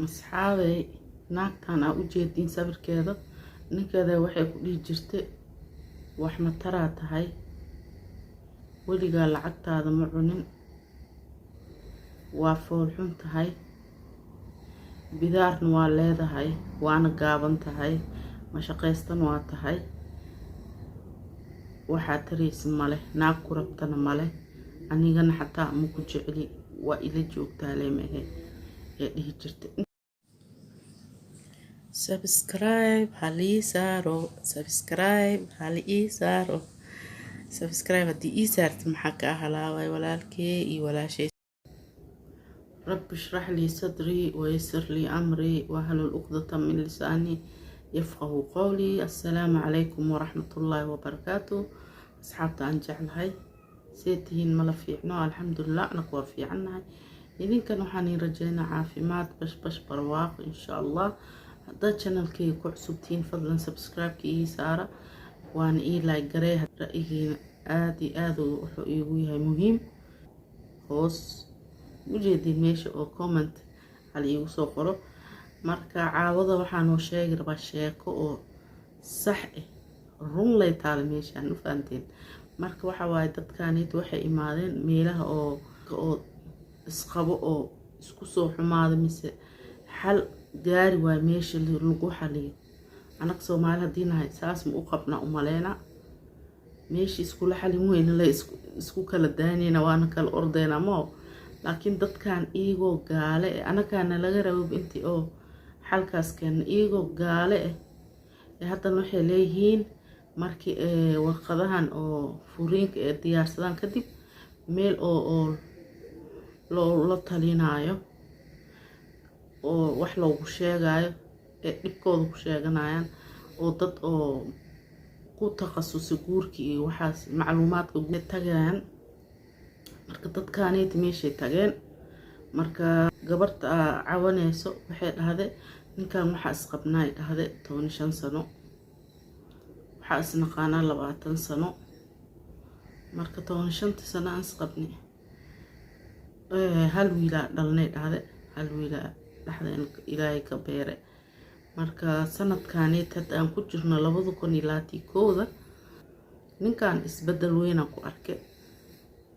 asxaabay naagtan aa u jeedin sawirkeeda ninkeeda waxay ku dhihi jirtay wax ma taraa tahay weligaa lacagtaada ma cunin waa fool xun tahay bidaarna waa leedahay waana gaaban tahay ma shaqaystan waa tahay waxaa taraysa male naag ku rabtana male anigana xataa ma ku jecli waa ila joogtaa leemahe ee dhihi jirtay subscribe halii saaro subscribe haddii ii saarta maxaa ka halaaway walaalkee iyo walaashay رب اشرح لي صدري ويسر لي أمري واحلل عقدة من لساني يفقه قولي. السلام عليكم ورحمة الله وبركاته. أصحابتا أنجعل هاي سيتهين ملفيعنا الحمد لله نقوى في عنها إذن كانوا حاني رجينا عافيمات بش برواق إن شاء الله. هذا channel كي كعسبتين فضلا سبسكرايب كي سارة وأنا لايك قريها رأيين آدو وحقيقوها مهم خوص ujeedin meesha oo comment hal iigu soo qoro marka caawada waxaan oo sheegi rabaa sheeko oo sax ah run lay taal meeshaan u faanteen marka waxa waaye dadkaanid waxay imaadeen meelaha oo isqabo oo isku soo xumaada mise xal gaari waa meesha lagu xaliyo anag Soomaali hadii nahay saas ma u qabna u maleena meesha isku la xalin weyn la isku kala daanina waana kala ordeena ma laakiin dadkan iyagoo gaale anagana laga rabo intii oo xalkaas keen iyagoo gaale haddana waxay leeyihiin markii warqadahan oo furiinka ee diyaarsadaan kadib meel oo la talinaayo oo wax loogu sheegayo ee dhibkooda ku sheeganayaan oo dad oo ku takhasusay guurkii iyo waxaas macluumaadka guud tagayaan marka dadkaanay meeshay tageen marka gabarta cawaneyso waxay dhahday ninkan waxa isqabnaa dhahday 15 sano waxa isnaqaana 20 sano marka 15 sano aan isqabni hal wiila dhalnay dhahday hal wiila dhaxdeen ilaahay ka beere marka sanadkaanay tad aan ku jirno 2021 ninkan isbedel weyn ku arkay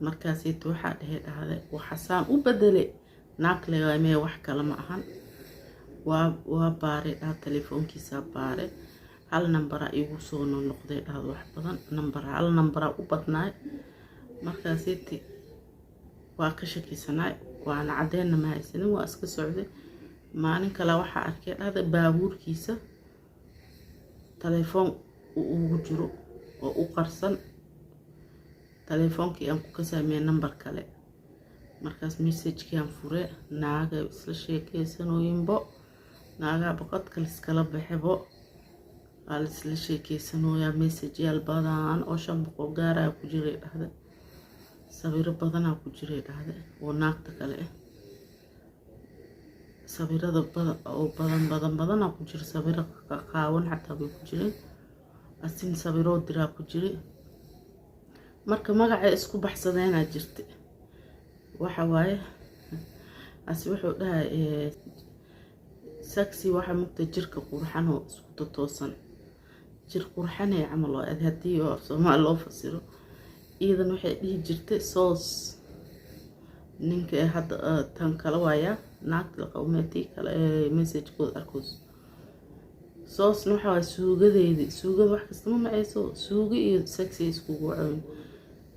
markaasii waxa dhahday waxaan u bedelay naaqle mee wax kale ma ahan waa baare telefoonkiisa baare hal number igu soo noqday dhahdo wax badan hal number u badnaay markaasii waa ka shakisanay waana cadeena ma haysanin waa iska socday maalin kale waxa arkay dhahday baabuurkiisa telefoon ugu jiro oo u qarsan telefonkii aan ku kasaamay number kale markaas message-kii aan fure naaga isla sheekaysanooyinbo naaga baqad kale iskala baxebo aan isla sheekaysanooya message-yaal badan oo 500 gaar ah ku jiray dhahday sawiro badan ku jiray dhahday oo naagta kale sawirada badan ku jiray sawiro qaawan xataa ku jiray asin sawiro diraa ku jiray marka magaca isku baxsadeena jirtay waxa waaye wuxuu dhahay saxi waxa mugta jirka qurxan oo isku toosan jir qurxan ee amal oo hadii oo Soomaali loo fasiro iidan waxay dhihi jirtay soos ninka hadda tan kala waaya naagta qowmeeti kala message kood arkoos soos waxa waa suugada wax kasta ma ayso suuga iyo saxi isku go'an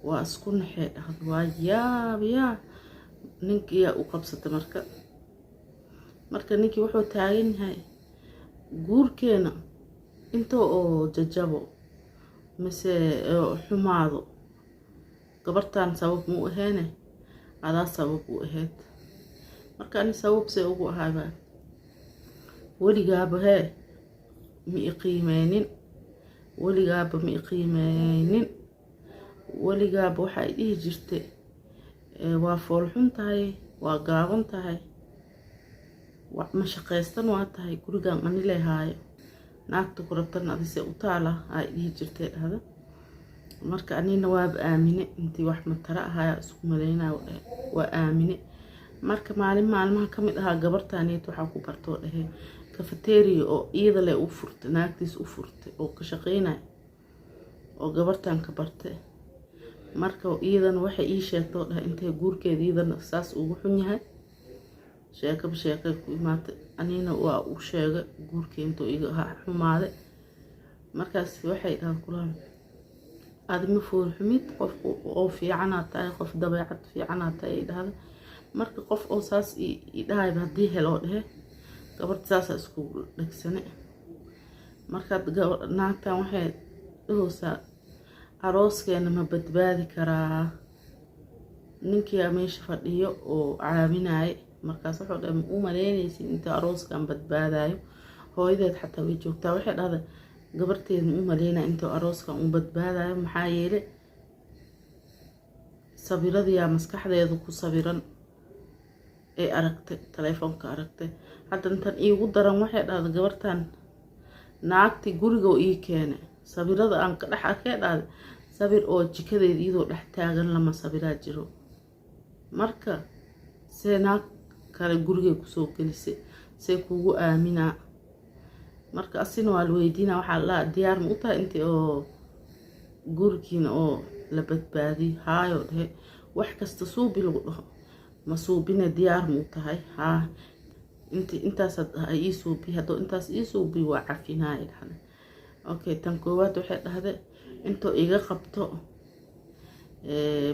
waa isku naxay waa yaa ninkii u qabsatay marka ninkii wuxuu taagan yahay guurkeena inta oo jajabo mise xumaado gabartan sabab mu aheene adaa sabab u aheed marka ani sabab say ugu ahayba weligaaba mi qiimeynin weligaaba waxay dhihi jirtay waa fool xun tahay waa gaaban tahay wax ma shaqaystan waa tahay gurigan ani leeyahay naagta ku rabtan adise u taala ay dhihi jirtay dhahda marka anina waa aamine intii wax ma tara ahaa isku maleynaa waa aamine marka maalmaha ka mid ahaa gabartaaniit waxaa ku bartoo dhahe cafeteria oo iyada leh u furtay naagtiis u furtay oo ka shaqeynay oo gabartan ka bartay marka iyadana waxay ii sheegtoo dhahe intay guurkeeda iyadana saas ugu xun yahay sheeko ku imaatay anina waa u sheegay guurkii intuu iga xumaaday markaas waxay dhahan kulaan adima fool xumid qof oo fiican aad tahay qof dabeecad fiican aad tahay dhahday marka qof oo saas ii dhahay hadii helo dhahe gabarta saas isku dhagsane marka naagtan waxay dhahaysaa arooskeena ma badbaadi karaa ninkii meesha fadhiyo oo caawinay markaas wuxuu dhahay u maleynaysin inta arooskan badbaadayo hooyadeed xataa way joogtaa waxay dhahday gabarteeda u maleynaa inta arooskan u badbaadayo maxaa yeelay sawiradii maskaxdeedu ku sawiran ee aragtay telefoonka aragtay hadda intan iigu daran waxay dhahday gabartan naagti guriga ii keenay sawirada aan ka dhex arkay dhahday sawir oo jikadeeda iyadoo dhex taagan lama sawiraa jiro marka see naag kale guriga kusoo gelisay see kugu aaminaa marka asina waa la weydiinaa waxaa la diyaar ma u tahay intii oo gurigiina oo la badbaadiyo haayo dhahe wax kasta suubi lagu dhaho ma suubina diyaar ma u tahay haa intaas ii suubi haddoo intaas ii suubi waa cafinaay dhahday okay tan koowaad waxay dhahday intoo iga qabto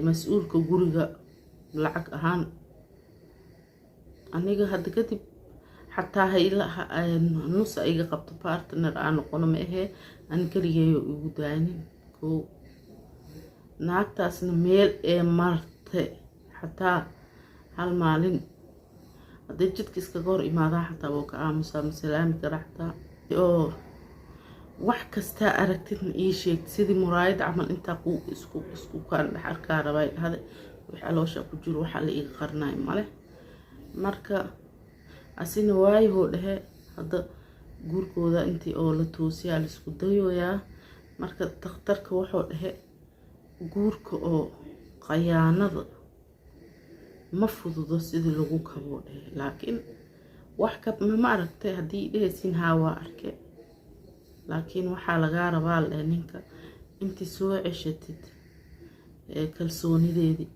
mas-uulka guriga lacag ahaan aniga hadda kadib xataa nus iga qabto partner aan noqono ma ahee aan kaligeeyo igu daanin koo naagtaasna meel ee martay xataa hal maalin haddii jidka iskaga hor imaadaa xataa woo ka aamusaa ma salaami kara xataa oo wax kastaa aragtidna ii sheegtay sidii muraayad camal intaa isku kaan dhex arkaa rabay dhahday wix aloosha ku jiro waxaa la iga qarnay male marka asina waayahoo dhahe hadda guurkooda intii oo la toosiyaa la isku dayoyaa marka dhakhtarka wuxuu dhahe guurka oo qayaanada ma fududo sidii lagu kaboo dhahe laakiin wax ka ma aragtay haddii dhehaysin haa waa arkay laakiin waxaa lagaa rabaa leh ninka intii soo ceshatid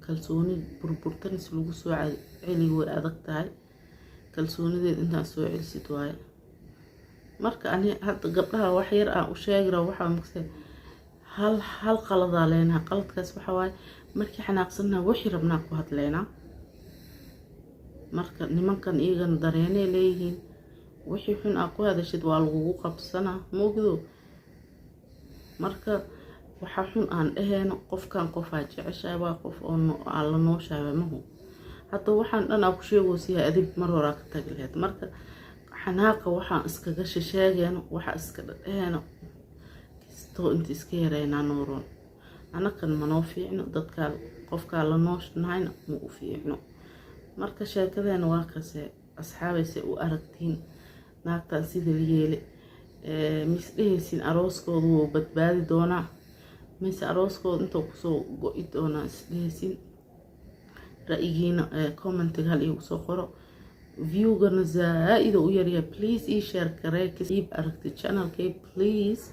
kalsooni burburtan is lagu soo celi way adag tahay kalsoonideed intaan soo celisid waaye marka ani hadda gabdhaha wax yar aan u sheegira waxaa maksay hal qaladaa leenahay qaladkaas waxa waaye markii xanaaqsanaa wixii rabnaa ku hadleynaa marka nimankan iyagana dareenay leeyihiin wixii xun aa ku hadashid waa lagugu qabsanaa moogdo marka waxa xun aan dhahayno qofkan qofaa jeceshahay waa qof oo aan la nooshahay mahu hadda waxaan dhan aa ku sheegaysiyaa adib mar horaa ka tagi lahayd marka xanaaqa waxaan iskaga sheegayno waxa iska dhahayno kastoo inta iska yareynaa nooroon anakan manoo fiicno dadkaa qofkaa la nooshahayna ma u fiicno marka sheekadeena waa kase asxaabayse u aragtiin naagtan sida la yeelay mis dhehaysin arooskooda wuu badbaadi doonaa mise arooskooda intuu kusoo go-i doonaa isdhehaysin ra'yigiina commentiga hal iigu soo qoro viewgana zaa-ida u yaryahay please ii share garee kasiib aragti channelkay please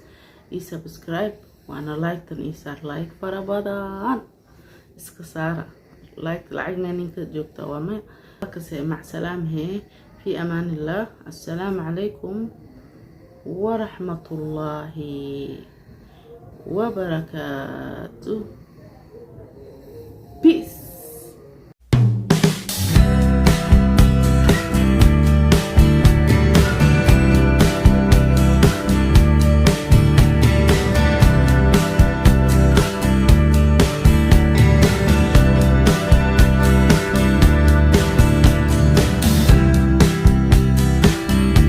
ii subscribe waana like-tan ii saar like fara badan iska saara like lacagna ninka joogta waa ma kase mac salaamhe في أمان الله السلام عليكم ورحمة الله وبركاته.